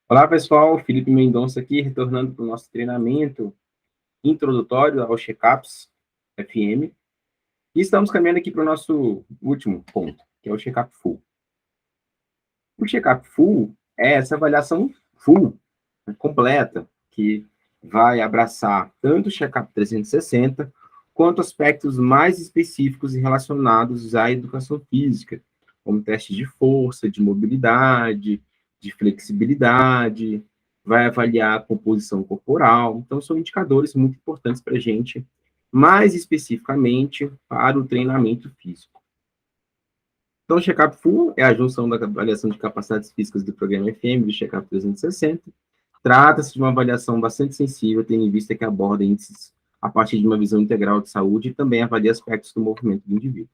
Olá, pessoal. Felipe Mendonça aqui, retornando para o nosso treinamento introdutório ao Check-ups FM. E estamos caminhando aqui para o nosso último ponto, que é o Check-up Full. O Check-up Full é essa avaliação full, completa, que vai abraçar tanto o Check-up 360, quanto aspectos mais específicos e relacionados à educação física, como testes de força, de mobilidade, de flexibilidade, vai avaliar a composição corporal. Então, são indicadores muito importantes para a gente, mais especificamente para o treinamento físico. Então, o check-up full é a junção da avaliação de capacidades físicas do programa FM e do check-up 360. Trata-se de uma avaliação bastante sensível, tendo em vista que aborda índices a partir de uma visão integral de saúde e também avalia aspectos do movimento do indivíduo.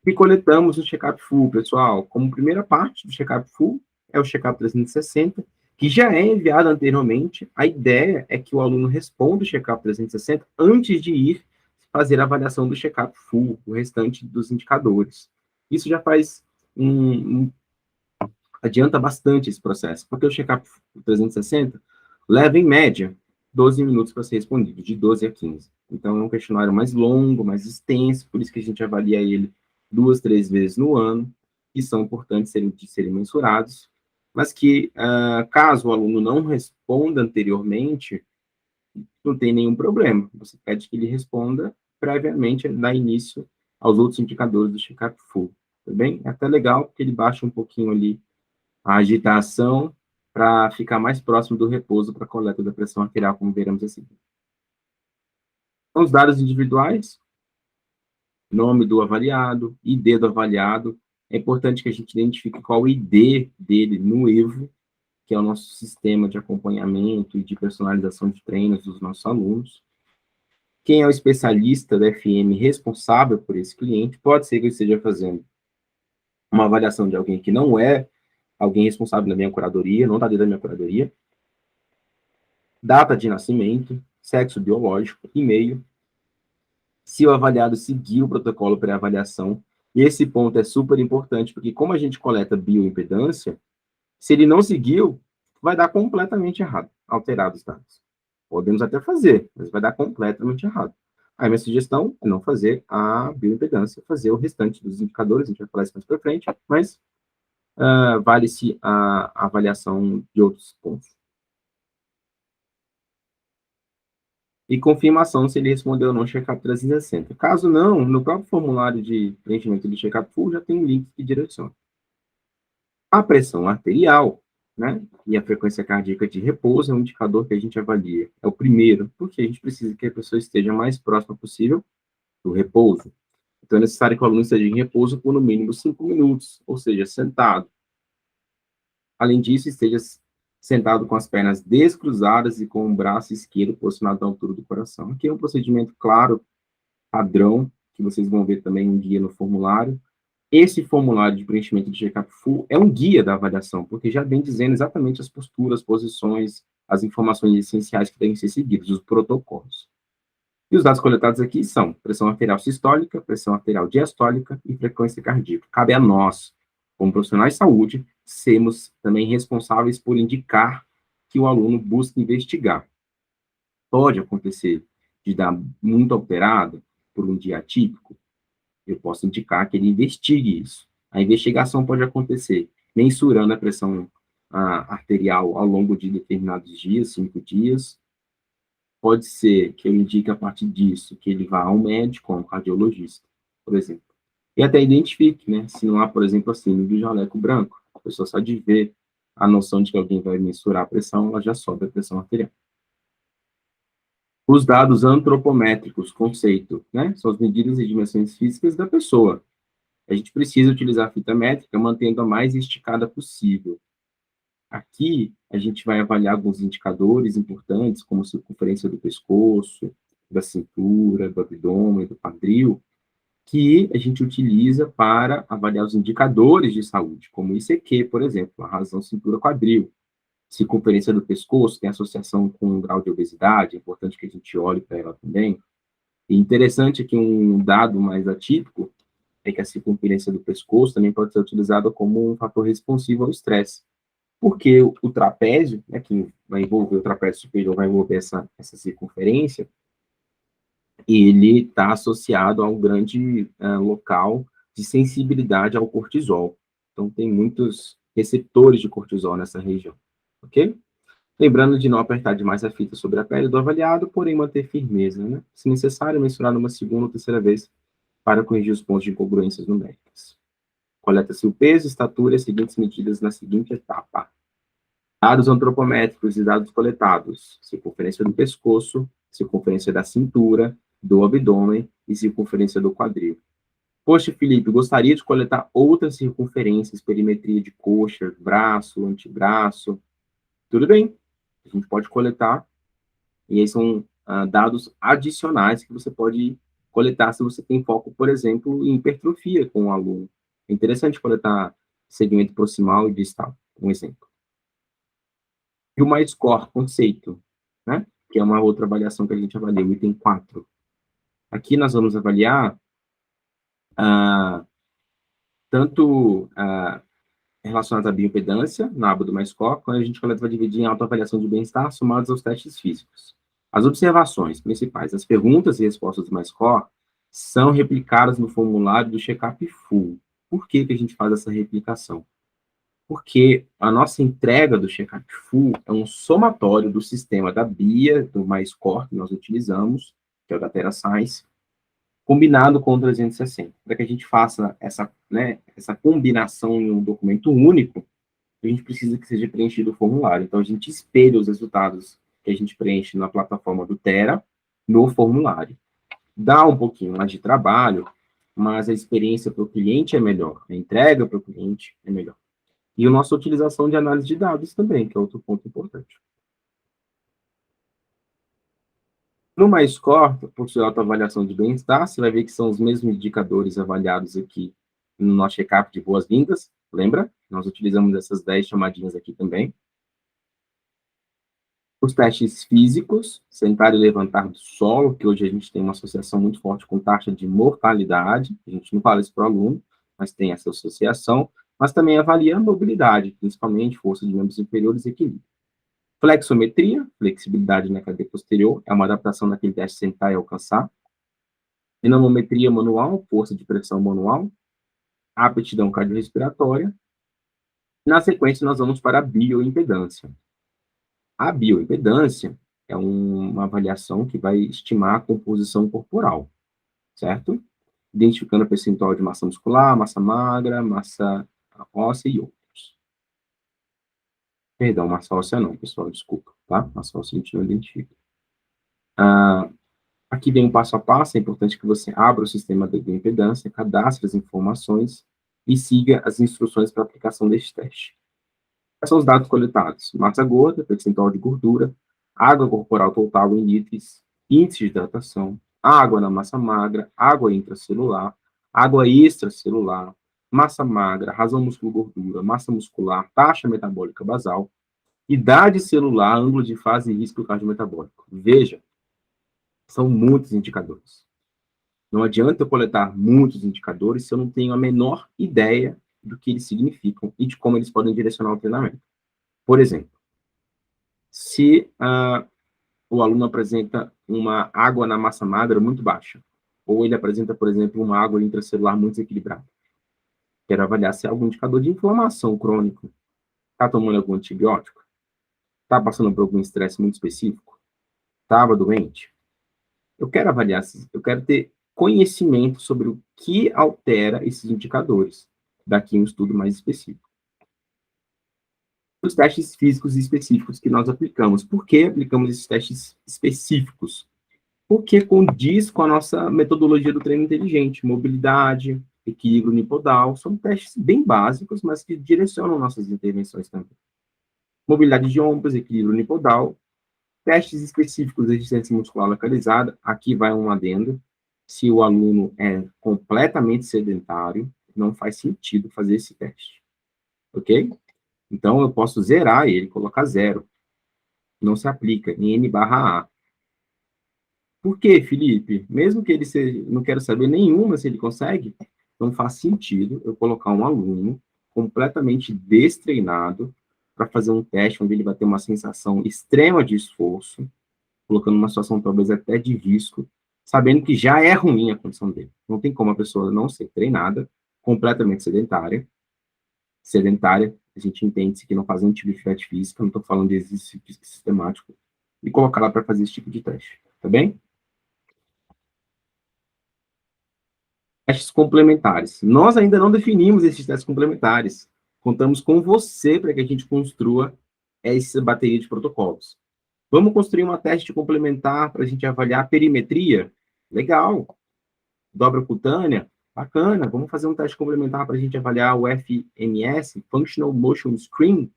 E coletamos o check-up full, pessoal. Como primeira parte do check-up full é o check-up 360, que já é enviado anteriormente. A ideia é que o aluno responda o check-up 360 antes de ir fazer a avaliação do check-up full, o restante dos indicadores. Isso já faz adianta bastante esse processo, porque o check-up 360 leva, em média, 12 minutos para ser respondido, de 12 a 15. Então, é um questionário mais longo, mais extenso, por isso que a gente avalia ele 2, 3 vezes no ano, que são importantes de serem mensurados, mas que, caso o aluno não responda anteriormente, não tem nenhum problema. Você pede que ele responda previamente, dar início aos outros indicadores do check-up full, tá bem? É até legal, porque ele baixa um pouquinho ali a agitação para ficar mais próximo do repouso para a coleta da pressão arterial, como veremos a seguir. Então, os dados individuais, nome do avaliado, ID do avaliado. É importante que a gente identifique qual o ID dele no EVO, que é o nosso sistema de acompanhamento e de personalização de treinos dos nossos alunos. Quem é o especialista da FM responsável por esse cliente? Pode ser que eu esteja fazendo uma avaliação de alguém que não é alguém responsável da minha curadoria, não está dentro da minha curadoria. Data de nascimento, sexo biológico, e-mail, se o avaliado seguir o protocolo pré-avaliação. E esse ponto é super importante, porque como a gente coleta bioimpedância, se ele não seguiu, vai dar completamente errado, alterado os dados. Podemos até fazer, mas vai dar completamente errado. Aí minha sugestão é não fazer a bioimpedância, fazer o restante dos indicadores, a gente vai falar isso mais para frente, mas vale-se a avaliação de outros pontos. E confirmação se ele respondeu ou não check-up 360. Caso não, no próprio formulário de preenchimento do check-up full já tem um link que direciona. A pressão arterial, né, e a frequência cardíaca de repouso é um indicador que a gente avalia. É o primeiro, porque a gente precisa que a pessoa esteja mais próxima possível do repouso. Então, é necessário que o aluno esteja em repouso por no mínimo 5 minutos, ou seja, sentado. Além disso, esteja sentado com as pernas descruzadas e com o braço esquerdo posicionado à altura do coração. Aqui é um procedimento claro, padrão, que vocês vão ver também um guia no formulário. Esse formulário de preenchimento de check-up full é um guia da avaliação, porque já vem dizendo exatamente as posturas, posições, as informações essenciais que devem ser seguidas, os protocolos. E os dados coletados aqui são pressão arterial sistólica, pressão arterial diastólica e frequência cardíaca. Cabe a nós, como profissionais de saúde, sermos também responsáveis por indicar que o aluno busque investigar. Pode acontecer de dar muito alterado por um dia atípico, eu posso indicar que ele investigue isso. A investigação pode acontecer mensurando a pressão arterial ao longo de determinados dias, 5 dias. Pode ser que eu indique a partir disso que ele vá ao médico, a um cardiologista, por exemplo. E até identifique, né, se não há, por exemplo, assim, do jaleco branco. A pessoa só de ver a noção de que alguém vai mensurar a pressão, ela já sobe a pressão arterial. Os dados antropométricos, conceito, né, são as medidas e dimensões físicas da pessoa. A gente precisa utilizar a fita métrica mantendo a mais esticada possível. Aqui, a gente vai avaliar alguns indicadores importantes, como a circunferência do pescoço, da cintura, do abdômen, do quadril, que a gente utiliza para avaliar os indicadores de saúde, como o ICQ, por exemplo, a razão cintura-quadril. Circunferência do pescoço tem associação com o grau de obesidade, é importante que a gente olhe para ela também. E interessante que um dado mais atípico é que a circunferência do pescoço também pode ser utilizada como um fator responsivo ao estresse. Porque o trapézio, né, que vai envolver o trapézio superior, vai envolver essa circunferência, ele está associado a um grande local de sensibilidade ao cortisol. Então, tem muitos receptores de cortisol nessa região, ok? Lembrando de não apertar demais a fita sobre a pele do avaliado, porém manter firmeza, né? Se necessário, mensurar numa segunda ou terceira vez para corrigir os pontos de incongruências numéricas. Coleta-se o peso, estatura e as seguintes medidas na seguinte etapa. Dados antropométricos e dados coletados. Circunferência do pescoço, circunferência da cintura, do abdômen e circunferência do quadril. Poxa, Felipe, gostaria de coletar outras circunferências, perimetria de coxa, braço, antebraço. Tudo bem, a gente pode coletar, e aí são dados adicionais que você pode coletar se você tem foco, por exemplo, em hipertrofia com o aluno. É interessante coletar segmento proximal e distal, um exemplo. E o MyScore conceito, né? Que é uma outra avaliação que a gente avalia, o item 4. Aqui nós vamos avaliar tanto relacionados à bioimpedância, na aba do MyScore, quando a gente vai dividir em autoavaliação de bem-estar somados aos testes físicos. As observações principais, as perguntas e respostas do MyScore são replicadas no formulário do check-up full. Por que que a gente faz essa replicação? Porque a nossa entrega do check-up full é um somatório do sistema da BIA, do MyScore, que nós utilizamos, que é o da TeraScience, combinado com o 360. Para que a gente faça essa combinação em um documento único, a gente precisa que seja preenchido o formulário. Então, a gente espelha os resultados que a gente preenche na plataforma do Tera no formulário. Dá um pouquinho mais de trabalho, mas a experiência para o cliente é melhor, a entrega para o cliente é melhor. E a nossa utilização de análise de dados também, que é outro ponto importante. No MyScore, por sua autoavaliação de bem-estar, você vai ver que são os mesmos indicadores avaliados aqui no nosso check-up de boas-vindas. Lembra? Nós utilizamos essas 10 chamadinhas aqui também. Os testes físicos, sentar e levantar do solo, que hoje a gente tem uma associação muito forte com taxa de mortalidade. A gente não fala isso para o aluno, mas tem essa associação. Mas também avalia a mobilidade, principalmente força de membros inferiores e equilíbrio. Flexometria, flexibilidade na cadeia posterior, é uma adaptação daquele teste sentar e alcançar. Dinamometria manual, força de pressão manual. Aptidão cardiorrespiratória. Na sequência, nós vamos para a bioimpedância. A bioimpedância é uma avaliação que vai estimar a composição corporal, certo? Identificando a percentual de massa muscular, massa magra, massa óssea e outros. Perdão, massa óssea não, pessoal, desculpa, tá? Massa óssea a gente não identifica. Aqui vem um passo a passo, é importante que você abra o sistema de bioimpedância, cadastre as informações e siga as instruções para a aplicação deste teste. Quais são os dados coletados? Massa gorda, percentual de gordura, água corporal total em litros, índice de hidratação, água na massa magra, água intracelular, água extracelular, massa magra, razão músculo-gordura, massa muscular, taxa metabólica basal, idade celular, ângulo de fase e risco cardiometabólico. Veja, são muitos indicadores. Não adianta eu coletar muitos indicadores se eu não tenho a menor ideia do que eles significam e de como eles podem direcionar o treinamento. Por exemplo, se o aluno apresenta uma água na massa magra muito baixa, ou ele apresenta, por exemplo, uma água intracelular muito desequilibrada, quero avaliar se é algum indicador de inflamação crônica, está tomando algum antibiótico, está passando por algum estresse muito específico, estava doente. Eu quero avaliar, eu quero ter conhecimento sobre o que altera esses indicadores, daqui um estudo mais específico. Os testes físicos específicos que nós aplicamos. Por que aplicamos esses testes específicos? Porque condiz com a nossa metodologia do treino inteligente, mobilidade, equilíbrio unipodal, são testes bem básicos, mas que direcionam nossas intervenções também. Mobilidade de ombros, equilíbrio unipodal, testes específicos de resistência muscular localizada, aqui vai um adendo, se o aluno é completamente sedentário, não faz sentido fazer esse teste, ok? Então, eu posso zerar ele, colocar 0. Não se aplica em N/A. Por quê, Felipe? Mesmo que ele não quero saber nenhuma se ele consegue, não faz sentido eu colocar um aluno completamente destreinado para fazer um teste onde ele vai ter uma sensação extrema de esforço, colocando uma situação talvez até de risco, sabendo que já é ruim a condição dele. Não tem como a pessoa não ser treinada, completamente sedentária, a gente entende que não faz nenhum tipo de atividade física, não estou falando de exercício físico sistemático, e colocar lá para fazer esse tipo de teste, tá bem? Testes complementares. Nós ainda não definimos esses testes complementares. Contamos com você para que a gente construa essa bateria de protocolos. Vamos construir uma teste complementar para a gente avaliar a perimetria? Legal. Dobra cutânea? Bacana. Vamos fazer um teste complementar para a gente avaliar o FMS, Functional Motion Screen?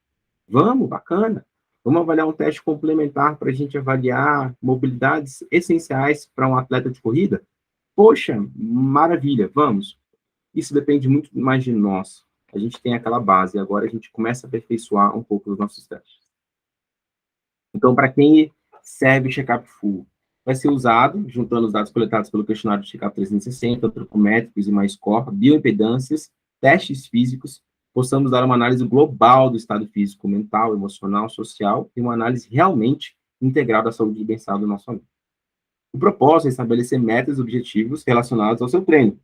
Vamos, bacana. Vamos avaliar um teste complementar para a gente avaliar mobilidades essenciais para um atleta de corrida? Poxa, maravilha, vamos. Isso depende muito mais de nós. A gente tem aquela base, agora a gente começa a aperfeiçoar um pouco os nossos testes. Então, para quem serve o check-up full, vai ser usado, juntando os dados coletados pelo questionário de check-up 360, antropométricos e mais core, bioimpedâncias, testes físicos, possamos dar uma análise global do estado físico, mental, emocional, social, e uma análise realmente integral da saúde e bem-estar do nosso aluno. O propósito é estabelecer metas e objetivos relacionados ao seu treino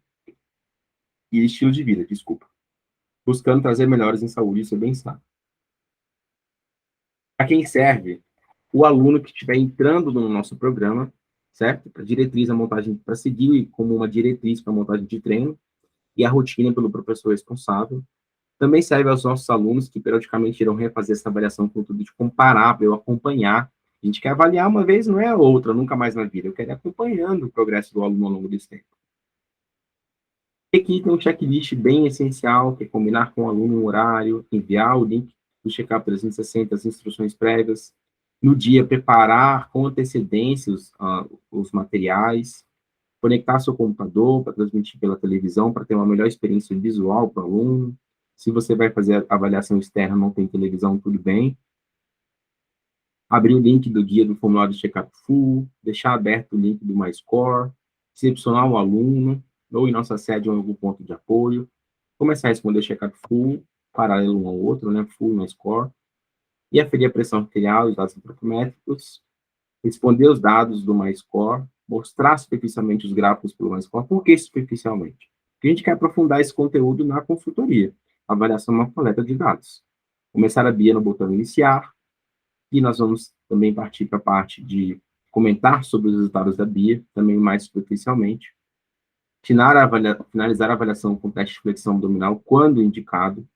e estilo de vida, desculpa, buscando trazer melhores em saúde e seu bem-estar. Para quem serve, o aluno que estiver entrando no nosso programa, certo? A diretriz, a montagem, para seguir como uma diretriz para a montagem de treino, e a rotina pelo professor responsável. Também serve aos nossos alunos que periodicamente irão refazer essa avaliação com o intuito de comparar, para eu acompanhar. A gente quer avaliar uma vez, não é a outra, nunca mais na vida. Eu quero ir acompanhando o progresso do aluno ao longo desse tempo. E aqui tem um checklist bem essencial, que é combinar com o aluno um horário, enviar o link do check-up 360, as instruções prévias, no dia preparar com antecedência os materiais, conectar seu computador para transmitir pela televisão, para ter uma melhor experiência visual para o aluno. Se você vai fazer a avaliação externa, não tem televisão, tudo bem. Abrir o link do guia do formulário de check-up full, deixar aberto o link do MyScore, recepcionar o aluno, ou em nossa sede ou em algum ponto de apoio, começar a responder check-up full, paralelo um ao outro, né, full, MyScore, e aferir a pressão arterial, os dados antropométricos, responder os dados do MyScore, mostrar superficialmente os gráficos pelo MyScore. Por que superficialmente? Porque a gente quer aprofundar esse conteúdo na consultoria, avaliação uma coleta de dados. Começar a BIA no botão iniciar, e nós vamos também partir para a parte de comentar sobre os resultados da BIA, também mais superficialmente. Finalizar a avaliação com teste de flexão abdominal, quando indicado.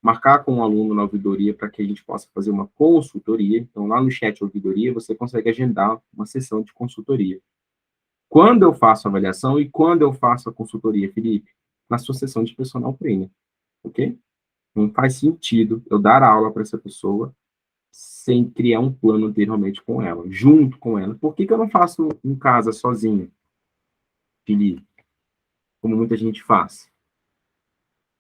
Marcar com o aluno na ouvidoria para que a gente possa fazer uma consultoria. Então, lá no chat ouvidoria, você consegue agendar uma sessão de consultoria. Quando eu faço a avaliação e quando eu faço a consultoria, Felipe? Na sua sessão de personal trainer, ok? Não faz sentido eu dar aula para essa pessoa sem criar um plano anteriormente com ela, junto com ela. Por que eu não faço em casa sozinho, Felipe? Como muita gente faz.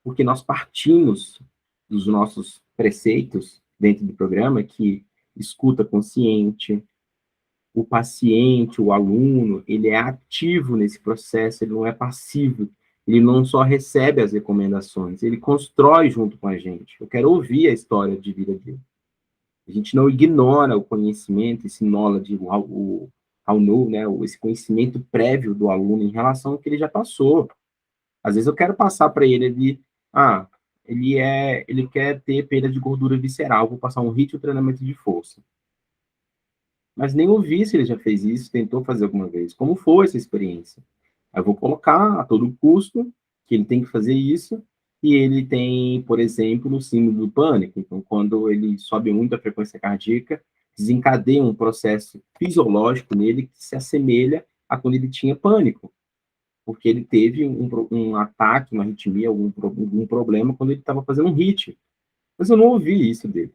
Porque nós partimos dos nossos preceitos dentro do programa, que escuta consciente, o paciente, o aluno, ele é ativo nesse processo, ele não é passivo, ele não só recebe as recomendações, ele constrói junto com a gente. Eu quero ouvir a história de vida dele. A gente não ignora o conhecimento, esse knowledge, o how know, né, esse conhecimento prévio do aluno em relação ao que ele já passou. Às vezes eu quero passar para ele, ele quer ter perda de gordura visceral, vou passar um ritmo de treinamento de força. Mas nem ouvi se ele já fez isso, tentou fazer alguma vez. Como foi essa experiência? Aí eu vou colocar a todo custo que ele tem que fazer isso, e ele tem, por exemplo, o síndrome do pânico. Então, quando ele sobe muito a frequência cardíaca, desencadeia um processo fisiológico nele que se assemelha a quando ele tinha pânico, porque ele teve um ataque, uma arritmia, algum problema quando ele estava fazendo um HIIT. Mas eu não ouvi isso dele.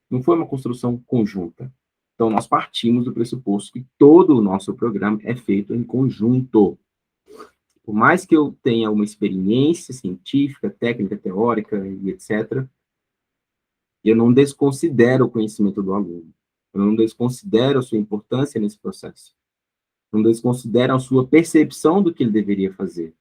Não foi uma construção conjunta. Então, nós partimos do pressuposto que todo o nosso programa é feito em conjunto. Por mais que eu tenha uma experiência científica, técnica, teórica e etc., eu não desconsidero o conhecimento do aluno. Eu não desconsidero a sua importância nesse processo. Não desconsidero a sua percepção do que ele deveria fazer.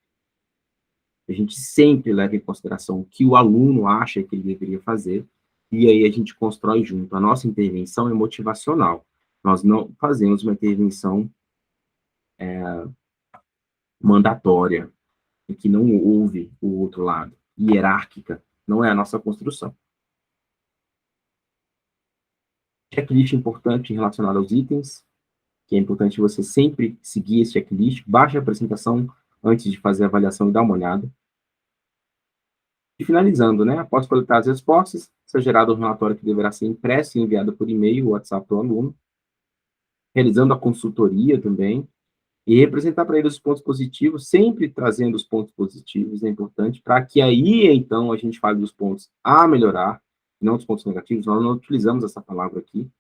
A gente sempre leva em consideração o que o aluno acha que ele deveria fazer, e aí a gente constrói junto. A nossa intervenção é motivacional. Nós não fazemos uma intervenção mandatória, em que não ouve o outro lado, hierárquica. Não é a nossa construção. Checklist importante relacionado aos itens, que é importante você sempre seguir esse checklist. Baixe a apresentação antes de fazer a avaliação e dar uma olhada. E finalizando, né? Após coletar as respostas, será gerado um relatório que deverá ser impresso e enviado por e-mail ou WhatsApp para o aluno, realizando a consultoria também, e representar para ele os pontos positivos, sempre trazendo os pontos positivos, é importante, para que aí, então, a gente fale dos pontos a melhorar, não dos pontos negativos. Nós não utilizamos essa palavra aqui,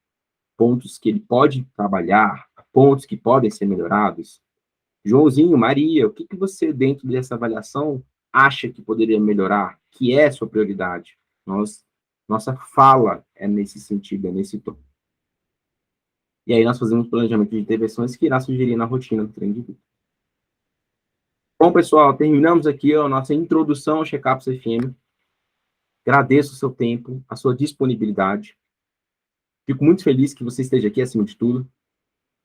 pontos que ele pode trabalhar, pontos que podem ser melhorados. Joãozinho, Maria, o que, que você, dentro dessa avaliação, acha que poderia melhorar, que é sua prioridade? Nossa fala é nesse sentido, é nesse tom. E aí nós fazemos um planejamento de intervenções que irá sugerir na rotina do treino de vida. Bom, pessoal, terminamos aqui a nossa introdução ao Check-ups FM. Agradeço o seu tempo, a sua disponibilidade. Fico muito feliz que você esteja aqui, acima de tudo,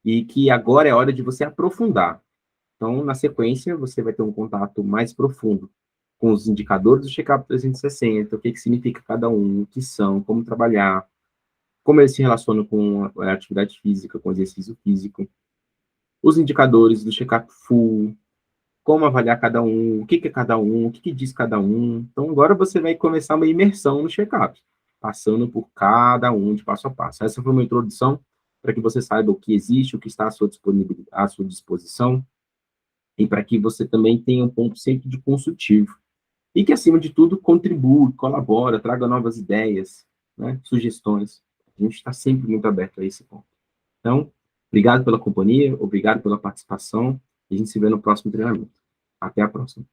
e que agora é hora de você aprofundar. Então, na sequência, você vai ter um contato mais profundo com os indicadores do Check-up 360, o que significa cada um, o que são, como trabalhar, como eles se relacionam com a atividade física, com o exercício físico, os indicadores do Check-up Full, como avaliar cada um, o que é cada um, o que diz cada um. Então, agora você vai começar uma imersão no check-up, passando por cada um de passo a passo. Essa foi uma introdução para que você saiba o que existe, o que está à sua disponibilidade, à sua disposição, e para que você também tenha um ponto sempre de consultivo. E que, acima de tudo, contribua, colabora, traga novas ideias, né, sugestões. A gente está sempre muito aberto a esse ponto. Então, obrigado pela companhia, obrigado pela participação, e a gente se vê no próximo treinamento. Até a próxima.